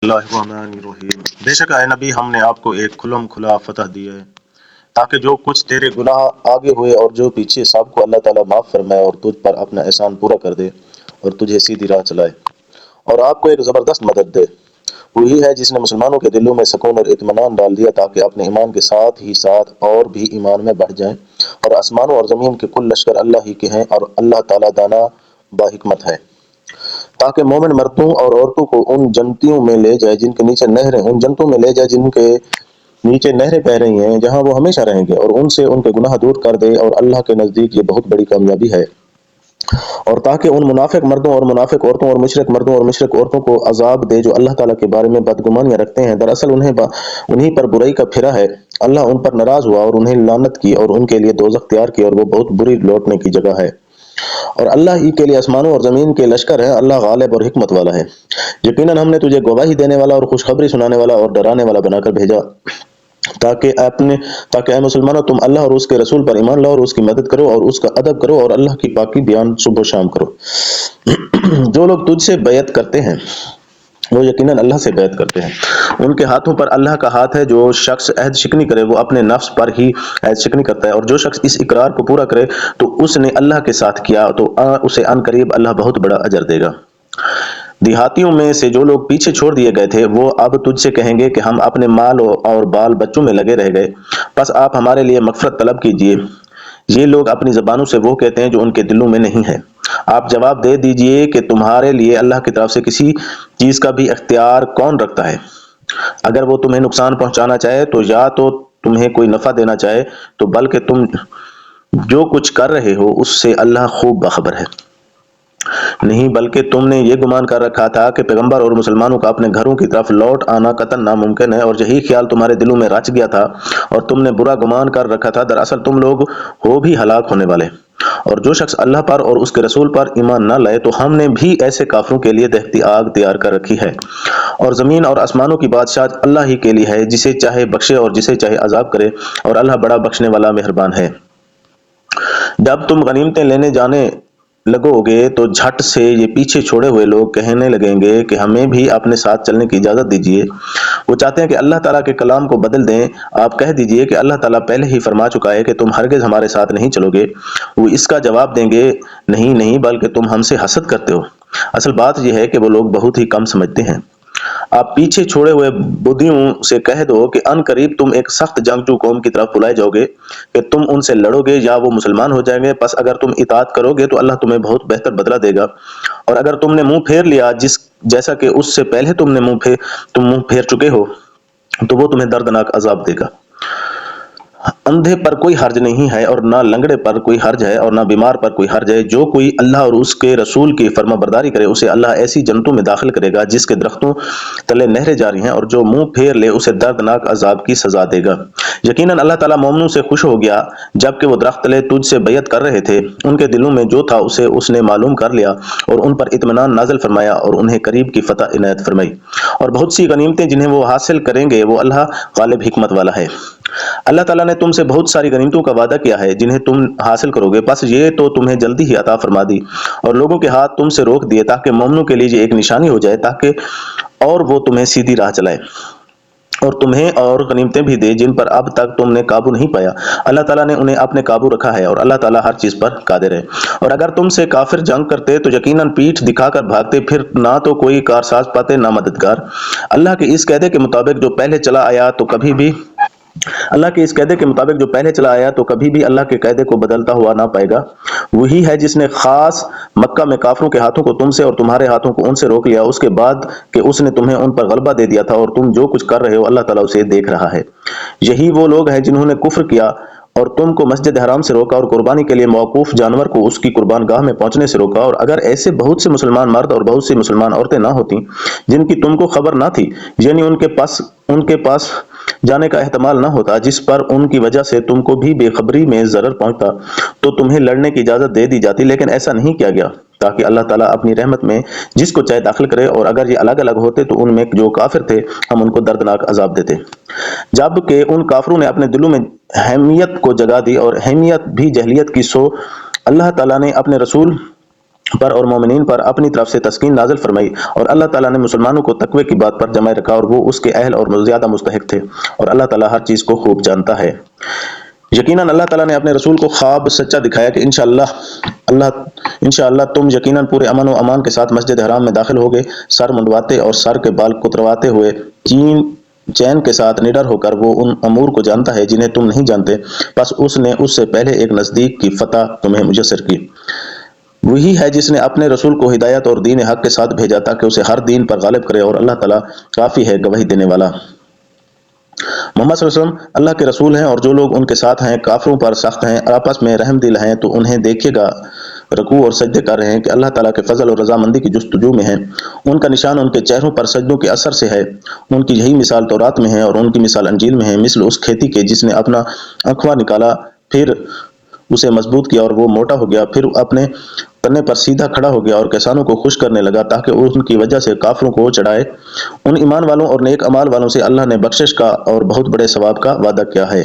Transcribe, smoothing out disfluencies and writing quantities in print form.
اللہ الرحمن الرحیم۔ بے شک اے نبی ہم نے آپ کو ایک کھلم کھلا فتح دی ہے تاکہ جو کچھ تیرے گناہ آگے ہوئے اور جو پیچھے سب کو اللہ تعالیٰ معاف فرمائے اور تجھ پر اپنا احسان پورا کر دے اور تجھے سیدھی راہ چلائے اور آپ کو ایک زبردست مدد دے۔ وہی ہے جس نے مسلمانوں کے دلوں میں سکون اور اطمینان ڈال دیا تاکہ اپنے ایمان کے ساتھ ہی ساتھ اور بھی ایمان میں بڑھ جائیں، اور آسمانوں اور زمین کے کل لشکر اللہ ہی کے ہیں اور اللہ تعالیٰ دانا با حکمت ہے، تاکہ مومن مردوں اور عورتوں کو ان جنتوں میں لے جائے جن کے نیچے نہریں بہ رہی ہیں، جہاں وہ ہمیشہ رہیں گے، اور ان سے ان کے گناہ دور کر دے، اور اللہ کے نزدیک یہ بہت بڑی کامیابی ہے۔ اور تاکہ ان منافق مردوں اور منافق عورتوں اور مشرک مردوں اور مشرک عورتوں کو عذاب دے جو اللہ تعالیٰ کے بارے میں بدگمانیاں رکھتے ہیں، دراصل انہیں پر برائی کا پھرا ہے۔ اللہ ان پر ناراض ہوا اور انہیں لعنت کی اور ان کے لیے دوزخ تیار کی اور وہ بہت بری لوٹنے کی جگہ ہے۔ اور اللہ ہی کے لیے آسمانوں اور زمین کے لشکر ہیں، اللہ غالب اور حکمت والا ہے۔ یقیناً ہم نے تجھے گواہی دینے والا اور خوشخبری سنانے والا اور ڈرانے والا بنا کر بھیجا تاکہ اے مسلمانوں تم اللہ اور اس کے رسول پر ایمان لاؤ اور اس کی مدد کرو اور اس کا ادب کرو اور اللہ کی پاکی بیان صبح و شام کرو۔ جو لوگ تجھ سے بیعت کرتے ہیں وہ یقیناً اللہ سے بیعت کرتے ہیں، ان کے ہاتھوں پر اللہ کا ہاتھ ہے۔ جو شخص عہد شکنی کرے وہ اپنے نفس پر ہی عہد شکنی کرتا ہے، اور جو شخص اس اقرار کو پورا کرے تو اس نے اللہ کے ساتھ کیا تو اسے ان قریب اللہ بہت بڑا اجر دے گا۔ دیہاتیوں میں سے جو لوگ پیچھے چھوڑ دیے گئے تھے وہ اب تجھ سے کہیں گے کہ ہم اپنے مال اور بال بچوں میں لگے رہ گئے، بس آپ ہمارے لیے مغفرت طلب کیجیے۔ یہ لوگ اپنی زبانوں سے وہ کہتے ہیں جو ان کے دلوں میں نہیں ہے۔ آپ جواب دے دیجئے کہ تمہارے لیے اللہ کی طرف سے کسی چیز کا بھی اختیار کون رکھتا ہے؟ اگر وہ تمہیں نقصان پہنچانا چاہے تو یا تو تمہیں کوئی نفع دینا چاہے تو بلکہ تم جو کچھ کر رہے ہو اس سے اللہ خوب باخبر ہے۔ نہیں بلکہ تم نے یہ گمان کر رکھا تھا کہ پیغمبر اور مسلمانوں کا اپنے گھروں کی طرف لوٹ آنا قطعاً ناممکن ہے، اور یہی خیال تمہارے دلوں میں رچ گیا تھا اور تم نے برا گمان کر رکھا تھا، دراصل تم لوگ ہو بھی ہلاک ہونے والے۔ اور جو شخص اللہ پر اور اس کے رسول پر ایمان نہ لائے تو ہم نے بھی ایسے کافروں کے لیے دہتی آگ تیار کر رکھی ہے۔ اور زمین اور آسمانوں کی بادشاہت اللہ ہی کے لیے ہے، جسے چاہے بخشے اور جسے چاہے عذاب کرے، اور اللہ بڑا بخشنے والا مہربان ہے۔ جب تم غنیمتیں لینے جانے لگو گے تو جھٹ سے یہ پیچھے چھوڑے ہوئے لوگ کہنے لگیں گے کہ ہمیں بھی اپنے ساتھ چلنے کی اجازت دیجیے۔ وہ چاہتے ہیں کہ اللہ تعالیٰ کے کلام کو بدل دیں۔ آپ کہہ دیجئے کہ اللہ تعالیٰ پہلے ہی فرما چکا ہے کہ تم ہرگز ہمارے ساتھ نہیں چلو گے۔ وہ اس کا جواب دیں گے، نہیں نہیں بلکہ تم ہم سے حسد کرتے ہو۔ اصل بات یہ ہے کہ وہ لوگ بہت ہی کم سمجھتے ہیں۔ آپ پیچھے چھوڑے ہوئے بدیوں سے کہہ دو کہ ان قریب تم ایک سخت جنگجو قوم کی طرف بلائے جاؤ گے کہ تم ان سے لڑو گے یا وہ مسلمان ہو جائیں گے، پس اگر تم اطاعت کرو گے تو اللہ تمہیں بہت بہتر بدلہ دے گا، اور اگر تم نے منہ پھیر لیا جیسا کہ اس سے پہلے تم منہ پھیر چکے ہو تو وہ تمہیں دردناک عذاب دے گا۔ اندھے پر کوئی حرج نہیں ہے اور نہ لنگڑے پر کوئی حرج ہے اور نہ بیمار پر کوئی حرج ہے۔ جو کوئی اللہ اور اس کے رسول کی فرما برداری کرے اسے اللہ ایسی جنتوں میں داخل کرے گا جس کے درختوں تلے نہریں جاری ہیں، اور جو منہ پھیر لے اسے دردناک عذاب کی سزا دے گا۔ یقیناً اللہ تعالیٰ مومنوں سے خوش ہو گیا جبکہ وہ درخت تلے تجھ سے بیعت کر رہے تھے، ان کے دلوں میں جو تھا اسے اس نے معلوم کر لیا اور ان پر اطمینان نازل فرمایا اور انہیں قریب کی فتح عنایت فرمائی، اور بہت سی غنیمتیں جنہیں وہ حاصل کریں گے وہ اللہ غالب حکمت والا ہے۔ اللہ تعالیٰ نے تم سے بہت ساری غنیمتوں کا وعدہ کیا ہے جنہیں تم حاصل کرو گے، پس یہ تو تمہیں جلدی ہی عطا فرما دی اور لوگوں کے ہاتھ تم سے روک دیے تاکہ مومنوں کے لیے یہ ایک نشانی ہو جائے اور وہ تمہیں سیدھی راہ چلائے اور تمہیں اور غنیمتیں بھی دے جن پر اب تک تم نے قابو نہیں پایا۔ اللہ تعالیٰ نے انہیں اپنے قابو رکھا ہے اور اللہ تعالیٰ ہر چیز پر قادر ہے۔ اور اگر تم سے کافر جنگ کرتے تو یقیناً پیٹھ دکھا کر بھاگتے، پھر نہ تو کوئی کارساز پاتے نہ مددگار۔ اللہ کے اس قاعدے کے مطابق جو پہلے چلا آیا تو کبھی بھی اللہ کے قاعدے کو بدلتا ہوا نہ پائے گا۔ وہی ہے جس نے خاص مکہ میں کافروں کے ہاتھوں کو تم سے اور تمہارے ہاتھوں کو ان سے روک لیا، اس کے بعد کہ اس نے تمہیں ان پر غلبہ دے دیا تھا، اور تم جو کچھ کر رہے ہو اللہ تعالیٰ اسے دیکھ رہا ہے۔ یہی وہ لوگ ہیں جنہوں نے کفر کیا اور تم کو مسجد حرام سے روکا اور قربانی کے لیے موقوف جانور کو اس کی قربان گاہ میں پہنچنے سے روکا، اور اگر ایسے بہت سے مسلمان مرد اور بہت سی مسلمان عورتیں نہ ہوتیں جن کی تم کو خبر نہ تھی، یعنی ان کے پاس جانے کا احتمال نہ ہوتا جس پر ان کی وجہ سے تم کو بھی بے خبری میں ضرر پہنچتا، تو تمہیں لڑنے کی اجازت دے دی جاتی، لیکن ایسا نہیں کیا گیا تاکہ اللہ تعالیٰ اپنی رحمت میں جس کو چاہے داخل کرے، اور اگر یہ الگ الگ ہوتے تو ان میں جو کافر تھے ہم ان کو دردناک عذاب دیتے۔ جب کہ ان کافروں نے اپنے دلوں میں حمیت کو جگا دی اور حمیت بھی جہلیت کی، سو اللہ تعالیٰ نے اپنے رسول پر اور مومنین پر اپنی طرف سے تسکین نازل فرمائی، اور اللہ تعالیٰ نے مسلمانوں کو تقوی کی بات پر جمع رکھا، اور وہ اس کے اہل اور زیادہ مستحق تھے، اور اللہ تعالیٰ ہر چیز کو خوب جانتا ہے۔ یقیناً اللہ تعالیٰ نے اپنے رسول کو خواب سچا دکھایا کہ انشاءاللہ تم یقیناً پورے امن و امان کے ساتھ مسجد حرام میں داخل ہوگے، سر منڈواتے اور سر کے بال کترواتے ہوئے، چین کے ساتھ نڈر ہو کر۔ وہ ان امور کو جانتا ہے جنہیں تم نہیں جانتے، بس اس نے اس سے پہلے ایک نزدیک کی فتح تمہیں میسر کی۔ وہی ہے جس نے اپنے رسول کو ہدایت اور دین حق کے ساتھ بھیجا تاکہ اسے ہر دین پر غالب کرے، اور اللہ تعالیٰ کافی ہے گواہی دینے والا۔ محمد صلی اللہ علیہ وسلم اللہ کے رسول ہیں، اور جو لوگ ان کے ساتھ ہیں کافروں پر سخت ہیں، آپس میں رحم دل ہیں، تو انہیں دیکھے گا رکوع اور سجدے کر رہے ہیں کہ اللہ تعالیٰ کے فضل اور رضامندی کی جستجو میں ہیں۔ ان کا نشان ان کے چہروں پر سجدوں کے اثر سے ہے۔ ان کی یہی مثال تورات میں ہے، اور ان کی مثال انجیل میں ہے، مثل اس کھیتی کے جس نے اپنا اخوا نکالا، پھر اسے مضبوط کیا اور وہ موٹا ہو گیا، پھر اپنے تنے پر سیدھا کھڑا ہو گیا اور کسانوں کو خوش کرنے لگا تاکہ ان کی وجہ سے کافروں کو چڑھائے۔ ان ایمان والوں اور نیک اعمال والوں سے اللہ نے بخشش کا اور بہت بڑے ثواب کا وعدہ کیا ہے۔